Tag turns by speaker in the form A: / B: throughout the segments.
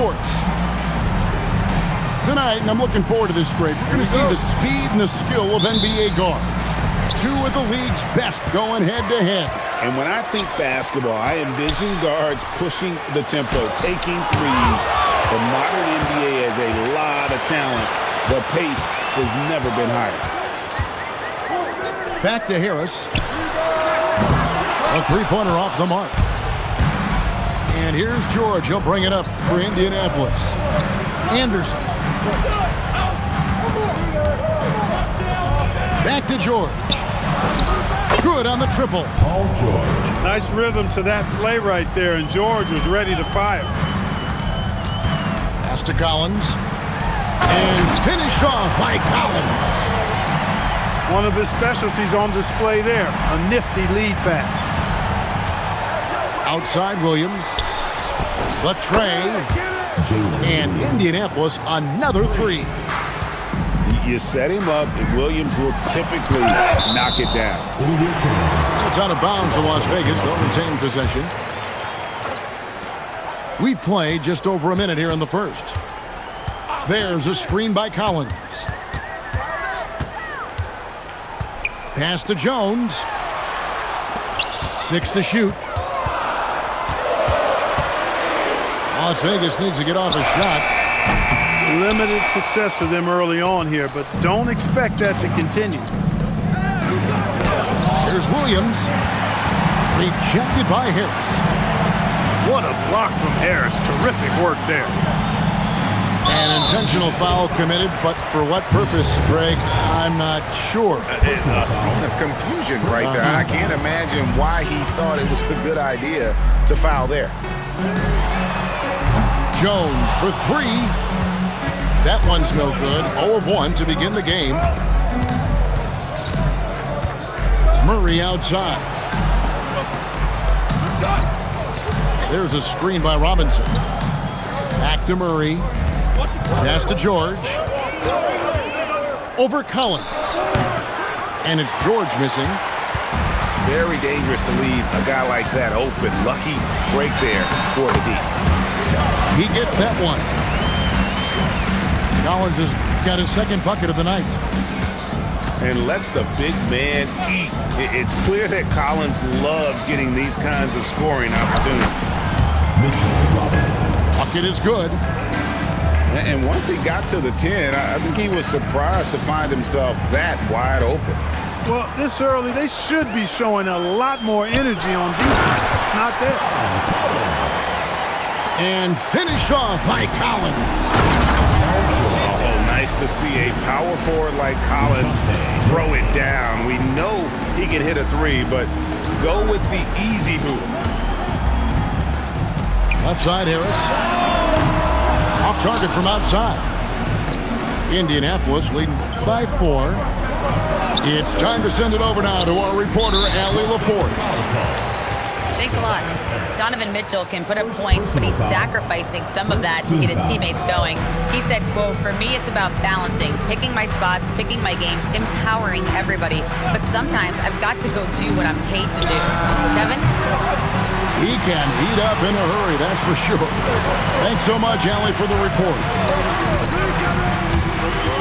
A: shorts. Tonight, and I'm looking forward to this grade, we're going to see the speed and the skill of NBA guards. Two of the league's best going head-to-head.
B: And when I think basketball, I envision guards pushing the tempo, taking threes. The modern NBA has a lot of talent. The pace has never been higher.
A: Back to Harris. A three-pointer off the mark. And here's George. He'll bring it up for Indianapolis. Anderson. Back to George. Good on the triple.
C: Paul George.
D: Nice rhythm to that play right there, and George was ready to fire.
A: Pass to Collins. And finished off by Collins.
D: One of his specialties on display there, a nifty lead pass.
A: Outside Williams. Latrey. And Indianapolis another three.
B: You set him up, and Williams will typically knock it down.
A: It's out of bounds to Las Vegas. They'll retain possession. We've played just over a minute here in the first. There's a screen by Collins. Pass to Jones. 6 to shoot. Las Vegas needs to get off a shot.
D: Limited success for them early on here, but don't expect that to continue.
A: Here's Williams. Rejected by Harris.
D: What a block from Harris. Terrific work there.
A: An intentional foul committed, but for what purpose, Greg? I'm not sure.
E: A scene of confusion right there. I can't imagine why he thought it was a good idea to foul there.
A: Jones for three. That one's no good. 0 of 1 to begin the game. Murray outside. There's a screen by Robinson. Back to Murray. Pass to George. Over Collins. And it's George missing.
E: Very dangerous to leave a guy like that open. Lucky break there for the D.
A: He gets that one. Collins has got his second bucket of the night.
B: And let the big man eat. It's clear that Collins loves getting these kinds of scoring opportunities.
A: Bucket is good.
B: And once he got to the 10, I think he was surprised to find himself that wide open.
D: Well, this early, they should be showing a lot more energy on defense. It's not there.
A: And finished off by Collins.
B: Nice to see a power forward like Collins throw it down. We know he can hit a three, but go with the easy move.
A: Left side, Harris. Off target from outside. Indianapolis leading by 4. It's time to send it over now to our reporter, Allie LaForce.
F: Thanks a lot. Donovan Mitchell can put up points, but he's sacrificing some of that to get his teammates going. He said, quote, "For me, it's about balancing, picking my spots, picking my games, empowering everybody. But sometimes I've got to go do what I'm paid to do." Kevin?
A: He can heat up in a hurry, that's for sure. Thanks so much, Allie, for the report.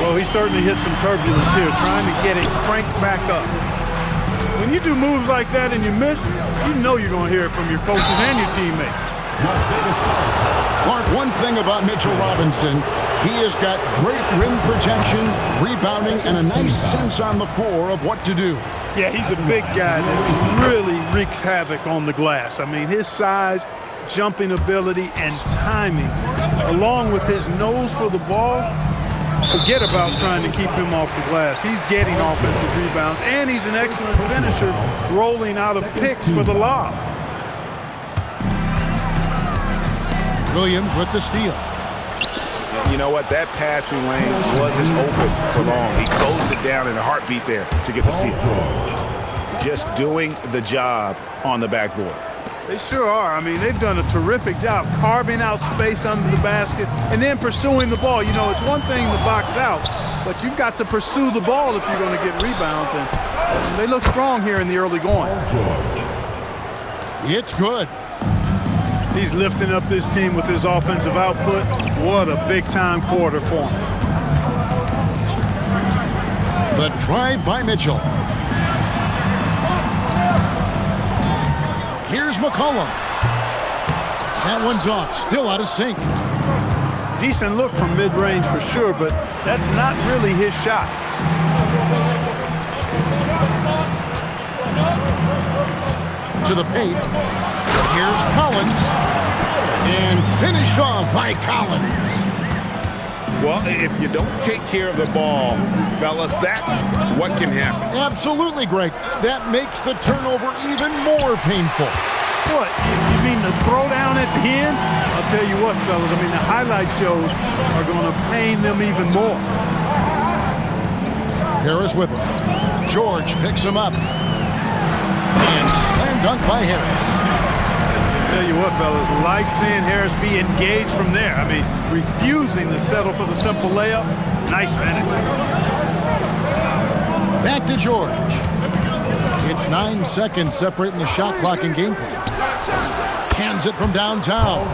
D: Well, he certainly hit some turbulence here, trying to get it cranked back up. When you do moves like that and you miss, you know you're going to hear it from your coaches and your teammates.
A: Clark, one thing about Mitchell Robinson, he has got great rim protection, rebounding, and a nice sense on the floor of what to do.
D: Yeah, he's a big guy that really wreaks havoc on the glass. I mean, his size, jumping ability, and timing, along with his nose for the ball, forget about trying to keep him off the glass. He's getting offensive rebounds, and he's an excellent finisher, rolling out of picks for the lob.
A: Williams with the steal.
E: You know what? That passing lane wasn't open for long. He closed it down in a heartbeat there to get the steal. Just doing the job on the backboard.
D: They sure are. I mean, they've done a terrific job carving out space under the basket and then pursuing the ball. You know, it's one thing to box out, but you've got to pursue the ball if you're going to get rebounds. And they look strong here in the early going.
A: It's good.
D: He's lifting up this team with his offensive output. What a big-time quarter for him.
A: The drive by Mitchell. Here's McCollum. That one's off, still out of sync.
D: Decent look from mid-range for sure, but that's not really his shot.
A: To the paint. Here's Collins. And finished off by Collins.
E: Well, if you don't take care of the ball, fellas, that's what can happen.
A: Absolutely, Greg. That makes the turnover even more painful.
D: What, you mean the throwdown at the end? I'll tell you what, fellas, I mean, the highlight shows are going to pain them even more.
A: Harris with him. George picks him up. And slam dunk by Harris.
D: Tell you what, fellas, like seeing Harris be engaged from there. I mean, refusing to settle for the simple layup. Nice finish.
A: Back to George. It's 9 seconds separating the shot clock and game clock. Hands it from downtown.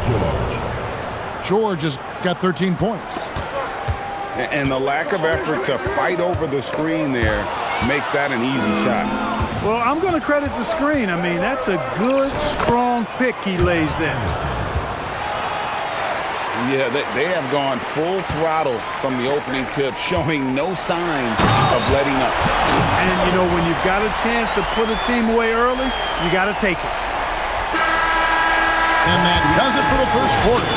A: George has got 13 points.
E: And the lack of effort to fight over the screen there makes that an easy shot.
D: Well, I'm going to credit the screen. I mean, that's a good, strong pick he lays there.
E: Yeah, they have gone full throttle from the opening tip, showing no signs of letting up.
D: And, you know, when you've got a chance to put a team away early, you got to take it.
A: And that does it for the first quarter.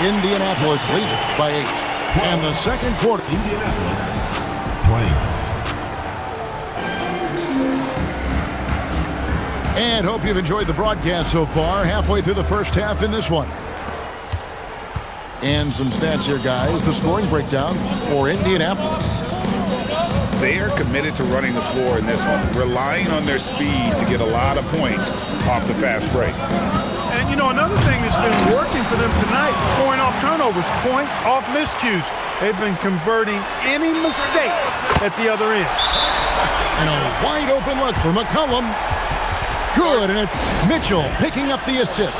A: Indianapolis leads by 8. And the second quarter.
C: Indianapolis playing.
A: And hope you've enjoyed the broadcast so far. Halfway through the first half in this one. And some stats here, guys. The scoring breakdown for Indianapolis.
E: They are committed to running the floor in this one, relying on their speed to get a lot of points off the fast break.
D: And, you know, another thing that's been working for them tonight, scoring off turnovers, points off miscues. They've been converting any mistakes at the other end.
A: And a wide open look for McCollum. Good, and it's Mitchell picking up the assist.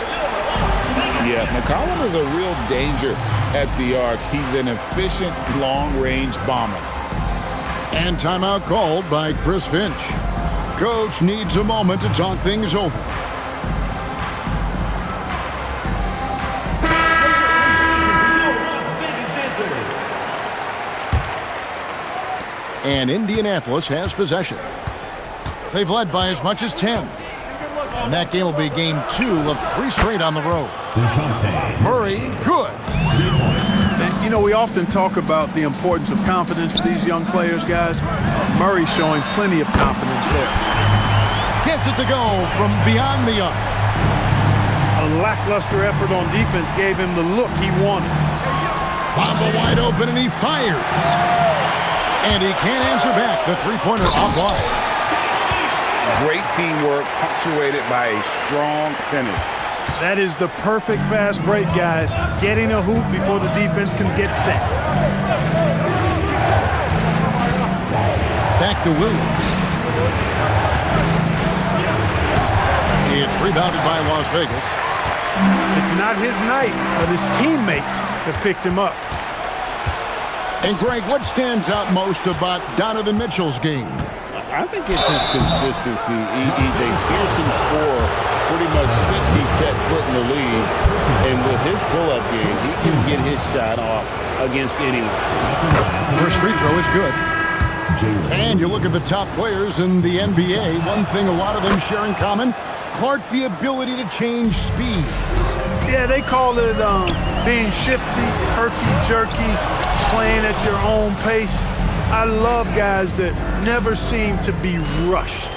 E: Yeah, McCollum is a real danger at the arc. He's an efficient long-range bomber.
A: And timeout called by Chris Finch. Coach needs a moment to talk things over. And Indianapolis has possession. They've led by as much as 10. And that game will be game 2 of 3 straight on the road. Murray, good.
D: And, you know, we often talk about the importance of confidence for these young players, guys. Murray showing plenty of confidence there.
A: Gets it to go from beyond the arc.
D: A lackluster effort on defense gave him the look he wanted.
A: Bamba wide open, and he fires. And he can't answer back. The three-pointer offline.
E: Great teamwork, punctuated by a strong finish.
D: That is the perfect fast break, guys. Getting a hoop before the defense can get set.
A: Back to Williams. It's rebounded by Las Vegas.
D: It's not his night, but his teammates have picked him up.
A: And Greg, what stands out most about Donovan Mitchell's game?
E: I think it's his consistency. He's a fearsome scorer pretty much since he set foot in the league. And with his pull-up game, he can get his shot off against anyone.
A: First free throw is good. And you look at the top players in the NBA, one thing a lot of them share in common, Clark, the ability to change speed.
D: Yeah, they call it being shifty, herky-jerky, playing at your own pace. I love guys that never seem to be rushed.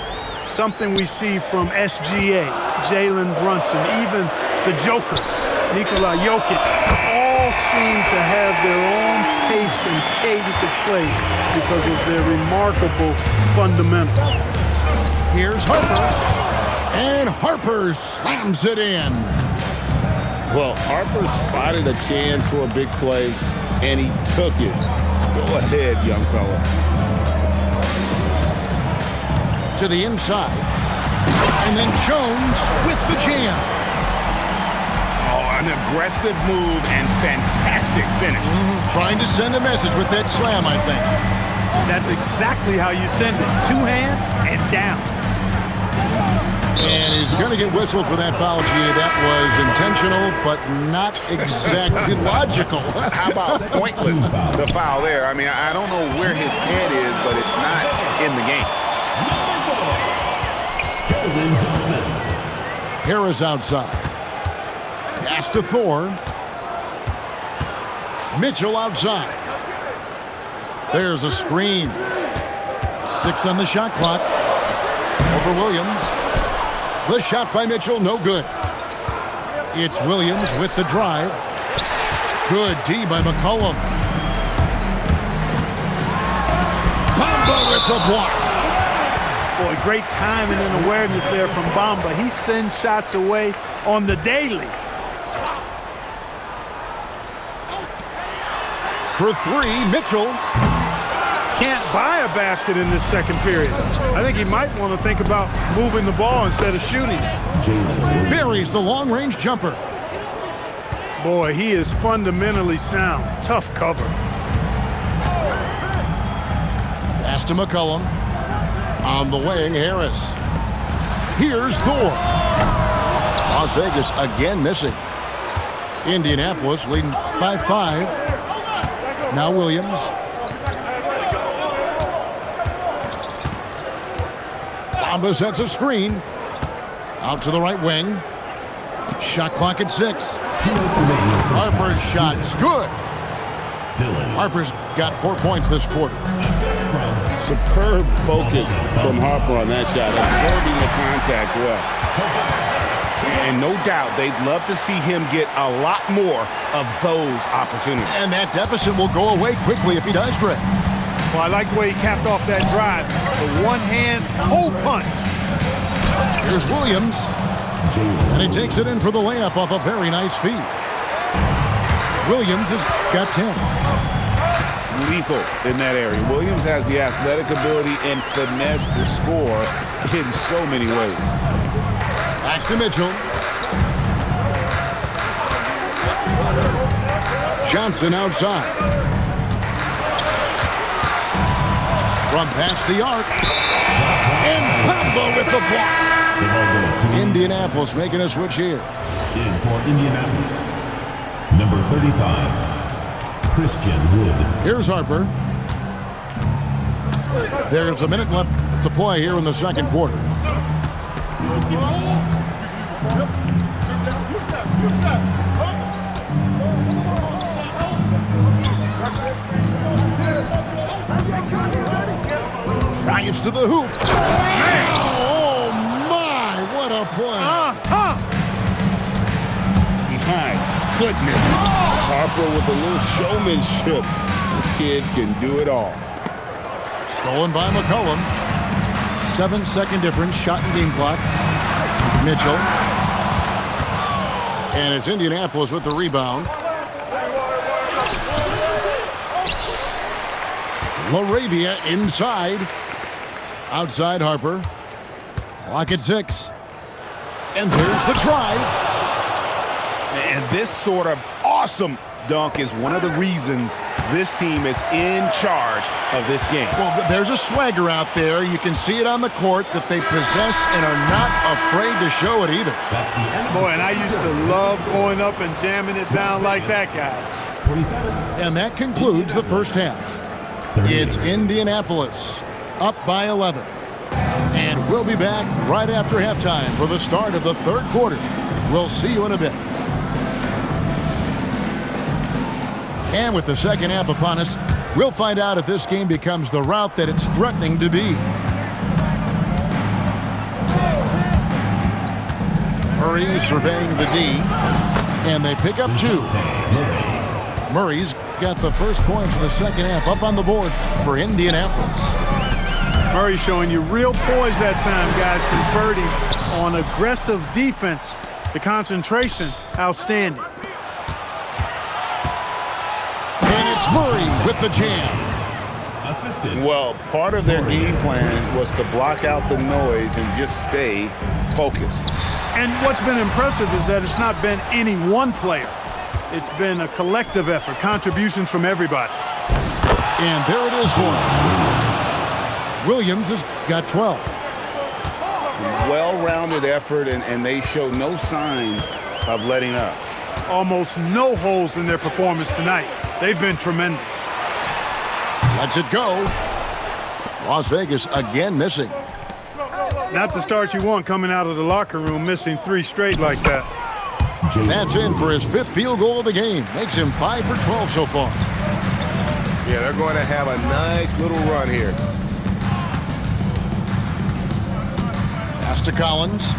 D: Something we see from SGA, Jalen Brunson, even the Joker, Nikola Jokic, all seem to have their own pace and cadence of play because of their remarkable fundamentals.
A: Here's Harper, and Harper slams it in.
E: Well, Harper spotted a chance for a big play, and he took it. Go ahead, young fella.
A: To the inside. And then Jones with the jam.
B: An aggressive move and fantastic finish.
A: Trying to send a message with that slam, I think.
D: That's exactly how you send it. 2 hands and down.
A: And he's going to get whistled for that foul, G. That was intentional, but not exactly logical.
B: How about pointless, the foul there? I mean, I don't know where his head is, but it's not in the game.
A: Harris outside. Pass to Thor. Mitchell outside. There's a screen. 6 on the shot clock. Over Williams. The shot by Mitchell, no good. It's Williams with the drive. Good D by McCollum. Bamba with the block.
D: Boy, great timing and awareness there from Bamba. He sends shots away on the daily.
A: For 3, Mitchell.
D: Can't buy a basket in this second period. I think he might want to think about moving the ball instead of shooting it.
A: Buries the long-range jumper.
D: Boy, he is fundamentally sound. Tough cover.
A: Pass to McCollum. On the wing, Harris. Here's Thor. Las Vegas again missing. Indianapolis leading by 5. Now Williams. Bamba sets a screen. Out to the right wing. Shot clock at 6. Harper's shot's good. Harper's got 4 points this quarter.
B: Superb focus from Harper on that shot, absorbing the contact well. And no doubt, they'd love to see him get a lot more of those opportunities.
A: And that deficit will go away quickly if he does, Greg.
D: Well, I like the way he capped off that drive. The one-hand hole punch.
A: Here's Williams. And he takes it in for the layup off a very nice feed. Williams has got 10.
B: Lethal in that area. Williams has the athletic ability and finesse to score in so many ways.
A: Back to Mitchell. Johnson outside. From past the arc. And Bamba with the block. Indianapolis making a switch here.
C: In for Indianapolis, number 35, Christian Wood.
A: Here's Harper. There's a minute left to play here in the second quarter. Drives to the hoop. Oh, my, what a play.
B: My goodness. Harper with a little showmanship. This kid can do it all.
A: Stolen by McCollum. 7-second difference, shot and game clock. Mitchell. And it's Indianapolis with the rebound. LaRavia inside. Outside Harper. Clock at 6. And there's the drive.
B: And this sort of awesome dunk is one of the reasons this team is in charge of this game.
A: Well, there's a swagger out there. You can see it on the court that they possess and are not afraid to show it either.
C: That's the end.
D: Boy, and I used to love going up and jamming it down like that, guys.
C: 27.
A: And that concludes the first half. It's Indianapolis up by 11. And we'll be back right after halftime for the start of the third quarter. We'll see you in a bit. And with the second half upon us, we'll find out if this game becomes the rout that it's threatening to be. Murray surveying the D, and they pick up 2. Murray's got the first points of the second half up on the board for Indianapolis.
D: Murray showing you real poise that time, guys, converting on aggressive defense. The concentration, outstanding.
A: And it's Murray with the jam.
C: Assisted.
B: Well, part of their game plan was to block out the noise and just stay focused.
D: And what's been impressive is that it's not been any one player. It's been a collective effort, contributions from everybody.
A: And there it is for him. Williams has got 12.
B: Well-rounded effort, and they show no signs of letting up.
D: Almost no holes in their performance tonight. They've been tremendous.
A: Lets it go. Las Vegas again missing.
D: Not the start you want coming out of the locker room, missing 3 straight like that.
A: That's in for his 5th field goal of the game. Makes him 5 for 12 so far.
G: Yeah, they're going to have a nice little run here.
A: Pass to Collins.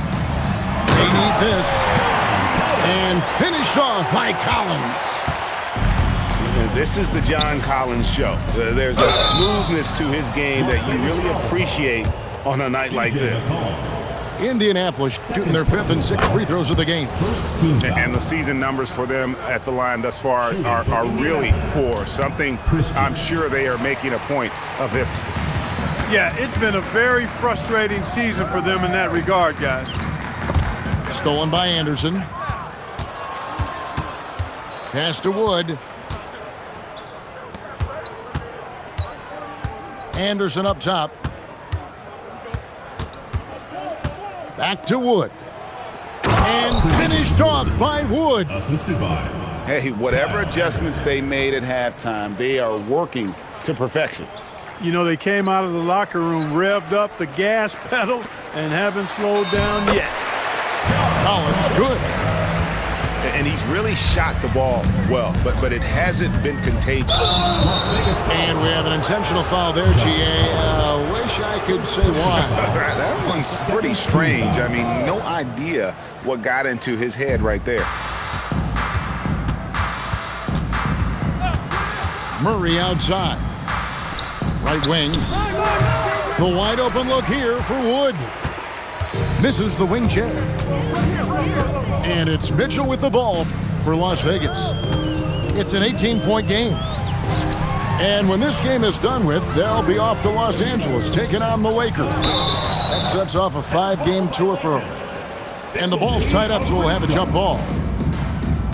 A: They need this. And finished off by Collins.
B: This is the John Collins show. There's a smoothness to his game that you really appreciate on a night like this.
A: Indianapolis shooting their 5th and 6th free throws of the game.
B: And the season numbers for them at the line thus far are really poor. Something I'm sure they are making a point of emphasis.
D: Yeah, it's been a very frustrating season for them in that regard, guys.
A: Stolen by Anderson. Pass to Wood. Anderson up top. Back to Wood. And finished off by Wood.
C: Assisted by.
B: Hey, whatever adjustments they made at halftime, they are working to perfection.
D: You know, they came out of the locker room, revved up the gas pedal, and haven't slowed down yet.
A: Collins, good.
B: And he's really shot the ball well, but it hasn't been contagious.
A: And we have an intentional foul there, GA. Wish I could say why.
B: That one's pretty strange. I mean, no idea what got into his head right there.
A: Murray outside. Right wing. The wide open look here for Wood. Misses the wing check. And it's Mitchell with the ball for Las Vegas. It's an 18-point game. And when this game is done with, they'll be off to Los Angeles, taking on the Lakers. That sets off a 5-game tour for them. And the ball's tied up, so we'll have a jump ball.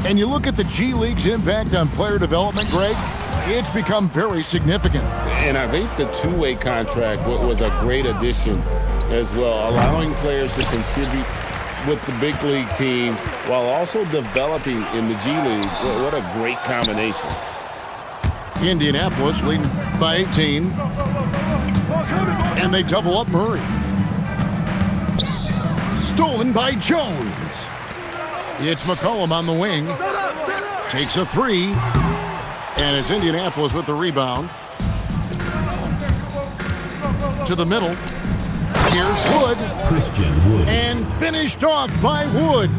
A: And you look at the G League's impact on player development, Greg, it's become very significant.
E: And I think the two-way contract was a great addition as well, allowing players to contribute with the big league team while also developing in the G League. What a great combination.
A: Indianapolis leading by 18. And they double up Murray. Stolen by Jones. It's McCollum on the wing. Takes a 3. And it's Indianapolis with the rebound. To the middle. Here's Wood.
C: Christian Wood.
A: And finished off by Wood.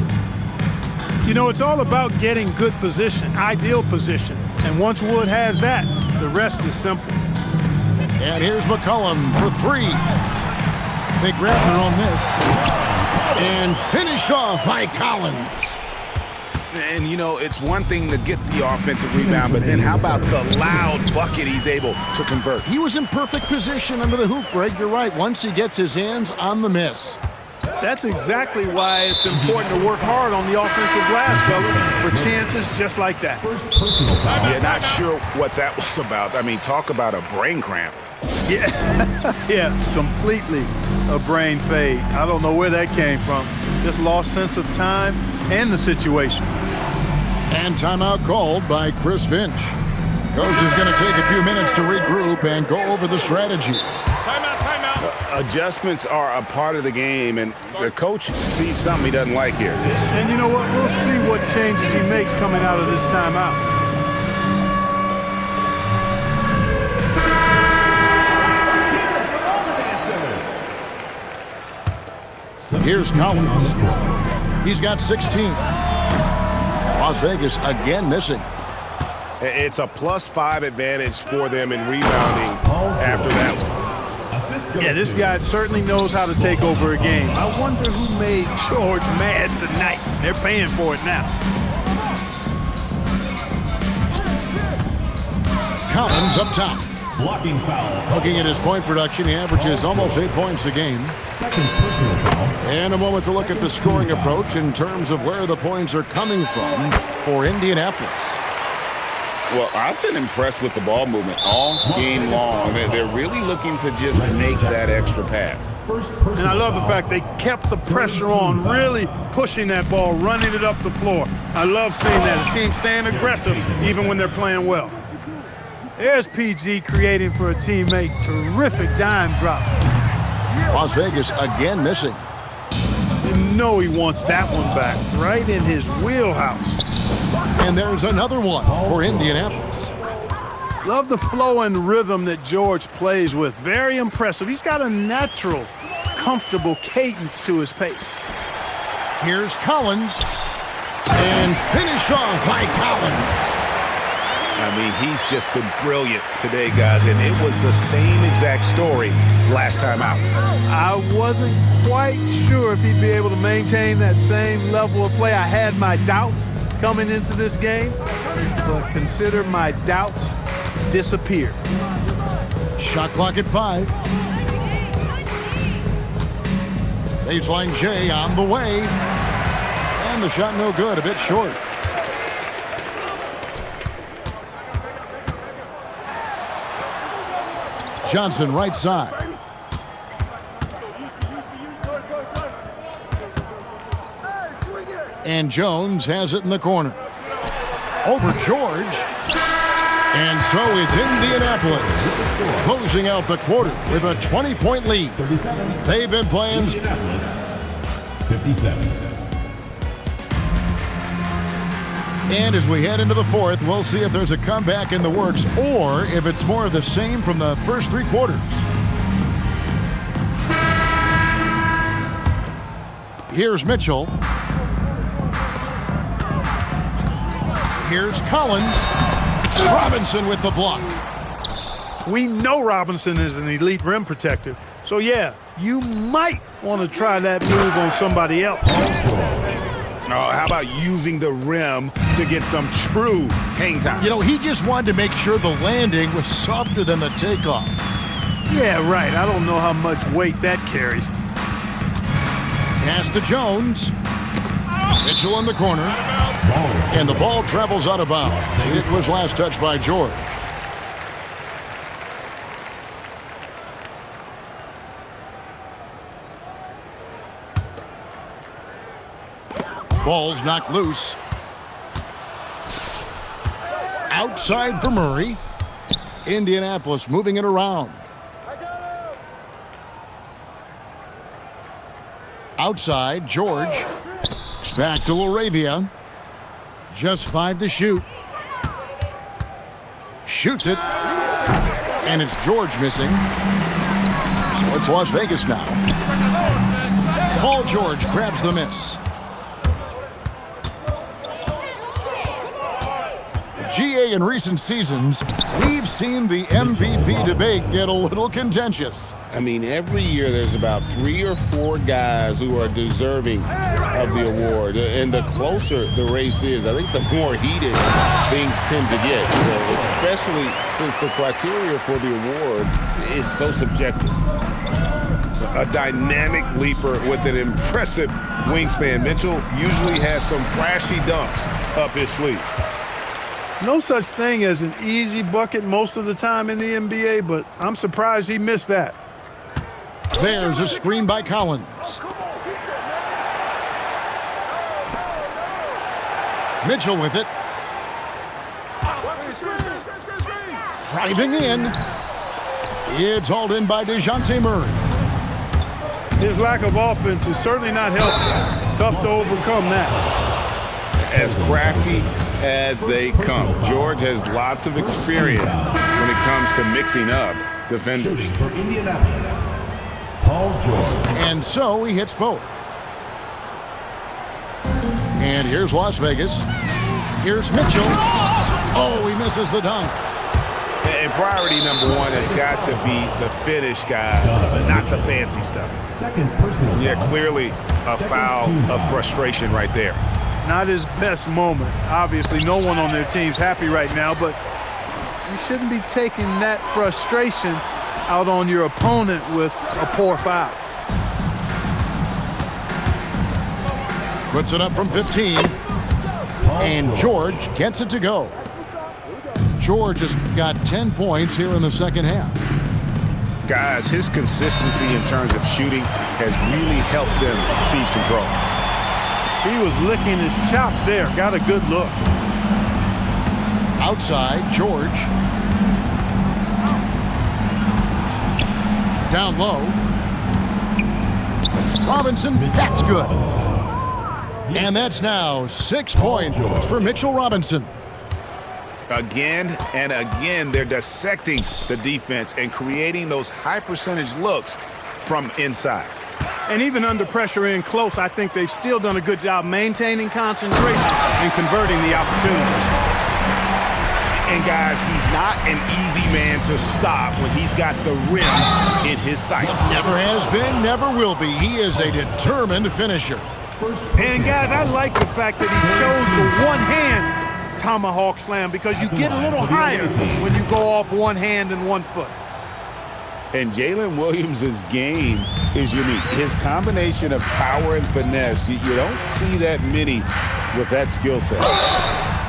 D: You know, it's all about getting good position, ideal position. And once Wood has that, the rest is simple.
A: And here's McCollum for 3. They grab their own miss. And finished off by Collins.
B: And, you know, it's one thing to get the offensive rebound, but then how about the loud bucket he's able to convert?
A: He was in perfect position under the hoop, Greg. You're right. Once he gets his hands on the miss.
D: That's exactly why it's important to work hard on the offensive glass, fellas, for chances just like that.
C: First personal foul.
B: Yeah, not sure what that was about. I mean, talk about a brain cramp.
D: Yeah, yeah, completely a brain fade. I don't know where that came from. Just lost sense of time and the situation.
A: And timeout called by Chris Finch. Coach is going to take a few minutes to regroup and go over the strategy.
B: Timeout. Adjustments are a part of the game, and the coach sees something he doesn't like here.
D: And you know what? We'll see what changes he makes coming out of this timeout.
A: Here's Collins. He's got 16. Las Vegas again missing.
B: It's a +5 advantage for them in rebounding after that one.
D: Yeah, this guy certainly knows how to take over a game. I wonder who made George mad tonight. They're paying for it now.
A: Collins up top.
C: Blocking foul.
A: Looking at his point production, he averages almost 8 points a game.
C: Second personal foul.
A: And a moment to look at the scoring approach in terms of where the points are coming from for Indianapolis.
B: Well, I've been impressed with the ball movement all game long. They're really looking to just make that extra pass.
C: First personal
D: And I love the
C: foul.
D: fact they kept the pressure on, really pushing that ball, running it up the floor. I love seeing that. The team staying aggressive even when they're playing well. There's PG creating for a teammate. Terrific dime drop.
A: Las Vegas again missing.
D: You know he wants that one back, right in his wheelhouse.
A: And there's another one for Indianapolis.
D: Love the flow and rhythm that George plays with. Very impressive. He's got a natural, comfortable cadence to his pace.
A: Here's Collins. And finished off by Collins.
G: I mean, he's just been brilliant today, guys, and it was the same exact story last time out.
D: I wasn't quite sure if he'd be able to maintain that same level of play. I had my doubts coming into this game, but consider my doubts disappeared.
A: Shot clock at 5. Baseline J on the way. And the shot no good, a bit short. Johnson right side. And Jones has it in the corner. Over George. And so it's Indianapolis closing out the quarter with a 20-point lead.
C: 37.
A: They've been playing.
C: Indianapolis. 57.
A: And as we head into the fourth, we'll see if there's a comeback in the works or if it's more of the same from the first 3 quarters. Here's Mitchell. Here's Collins. Robinson with the block.
D: We know Robinson is an elite rim protector, so yeah, you might want to try that move on somebody else.
B: How about using the rim to get some true hang time?
A: You know, he just wanted to make sure the landing was softer than the takeoff.
D: Yeah, right. I don't know how much weight that carries.
A: Pass to Jones. Mitchell in the corner. And the ball travels out of bounds. It was last touched by George. Ball's knocked loose. Outside for Murray. Indianapolis moving it around. Outside, George. Back to Laravia. Just 5 to shoot. Shoots it. And it's George missing. So it's Las Vegas now. Paul George grabs the miss. GA in recent seasons, we've seen the MVP debate get a little contentious.
B: I mean, every year there's about 3 or 4 guys who are deserving of the award. And the closer the race is, I think the more heated things tend to get. So especially since the criteria for the award is so subjective.
G: A dynamic leaper with an impressive wingspan. Mitchell usually has some flashy dunks up his sleeve.
D: No such thing as an easy bucket most of the time in the NBA, but I'm surprised he missed that.
A: There's a screen by Collins. Mitchell with it. Driving in. It's hauled in by DeJounte Murray.
D: His lack of offense is certainly not helping. Tough to overcome that.
B: As crafty as they come. George has lots of experience when it comes to mixing up defenders.
C: Shooting for Indianapolis, Paul George.
A: And so he hits both. And here's Las Vegas. Here's Mitchell. Oh, he misses the dunk.
G: And priority number 1 has got to be the finish, guys, not the fancy stuff.
C: Second personal
G: Yeah,
C: foul.
G: clearly a foul of frustration right there.
D: Not his best moment. Obviously, no one on their team's happy right now, but You shouldn't be taking that frustration out on your opponent with a poor foul.
A: Puts it up from 15. And George gets it to go. George has got 10 points here in the second half.
B: Guys, his consistency in terms of shooting has really helped them seize control.
D: He was licking his chops there. Got a good look.
A: Outside, George. Down low. Robinson, that's good. And that's now 6 points for Mitchell Robinson.
B: Again and again, they're dissecting the defense and creating those high percentage looks from inside.
D: And even under pressure in close, I think they've still done a good job maintaining concentration and converting the opportunities.
B: And guys, he's not an easy man to stop when he's got the rim in his sights.
A: Never has been, never will be. He is a determined finisher.
D: And guys, I like the fact that he chose the one-hand tomahawk slam because you get a little higher when you go off one hand and 1 foot.
E: And Jalen Williams' game is unique. His combination of power and finesse, you don't see that many with that skill set.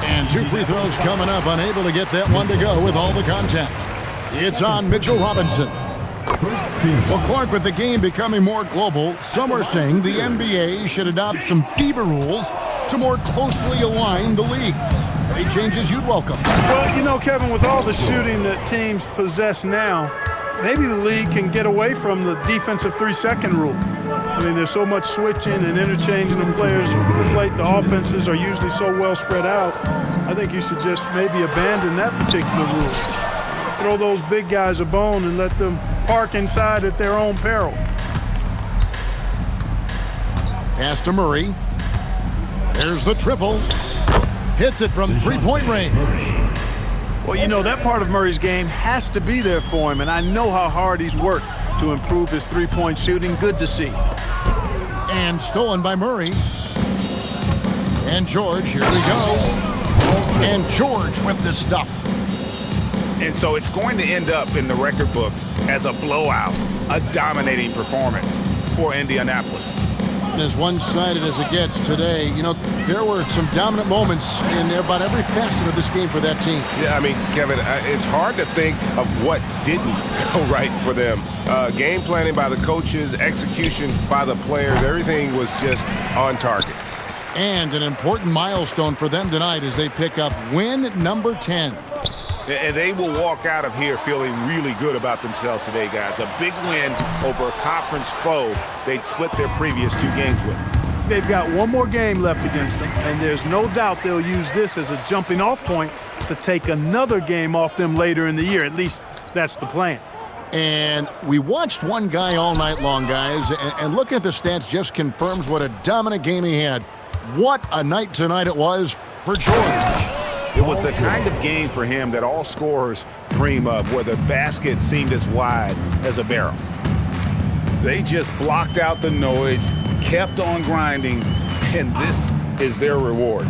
A: And 2 free throws coming up, unable to get that one to go with all the contact. It's on Mitchell Robinson. Well, Clark, with the game becoming more global, some are saying the NBA should adopt some FIBA rules to more closely align the league. Any changes you'd welcome?
D: Well, you know, Kevin, with all the shooting that teams possess now, maybe the league can get away from the defensive 3-second rule. I mean, there's so much switching and interchanging of players who play. The offenses are usually so well spread out. I think you should just maybe abandon that particular rule. Throw those big guys a bone and let them park inside at their own peril.
A: Pass to Murray. There's the triple. Hits it from 3-point range.
D: Well, you know, that part of Murray's game has to be there for him, and I know how hard he's worked to improve his 3-point shooting. Good to see.
A: And stolen by Murray. And George, here we go. And George with the stuff.
B: And so it's going to end up in the record books as a blowout, a dominating performance for Indianapolis.
A: As one-sided as it gets today, you know, there were some dominant moments in about every facet of this game for that team.
G: Yeah, I mean, Kevin, it's hard to think of what didn't go right for them. Game planning by the coaches, execution by the players, everything was just on target.
A: And an important milestone for them tonight as they pick up win number 10.
B: And they will walk out of here feeling really good about themselves today, guys. A big win over a conference foe they'd split their previous 2 games with.
D: They've got one more game left against them, and there's no doubt they'll use this as a jumping-off point to take another game off them later in the year. At least that's the plan.
A: And we watched one guy all night long, guys, and looking at the stats just confirms what a dominant game he had. What a night tonight it was for George.
B: It was the kind of game for him that all scorers dream of, where the basket seemed as wide as a barrel.
E: They just blocked out the noise, kept on grinding, and this is their reward.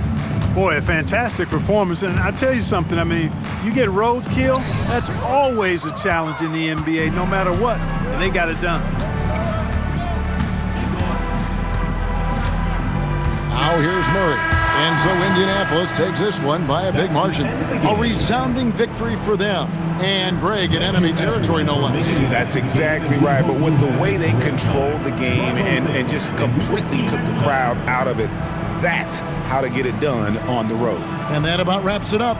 D: Boy, a fantastic performance. And I tell you something, I mean, you get roadkill, that's always a challenge in the NBA, no matter what. And they got it done.
A: Now here's Murray. And so Indianapolis takes this one by a big margin. A resounding victory for them. And Greg in enemy territory, no less.
B: That's exactly right. But with the way they controlled the game and just completely took the crowd out of it, that's how to get it done on the road.
A: And that about wraps it up.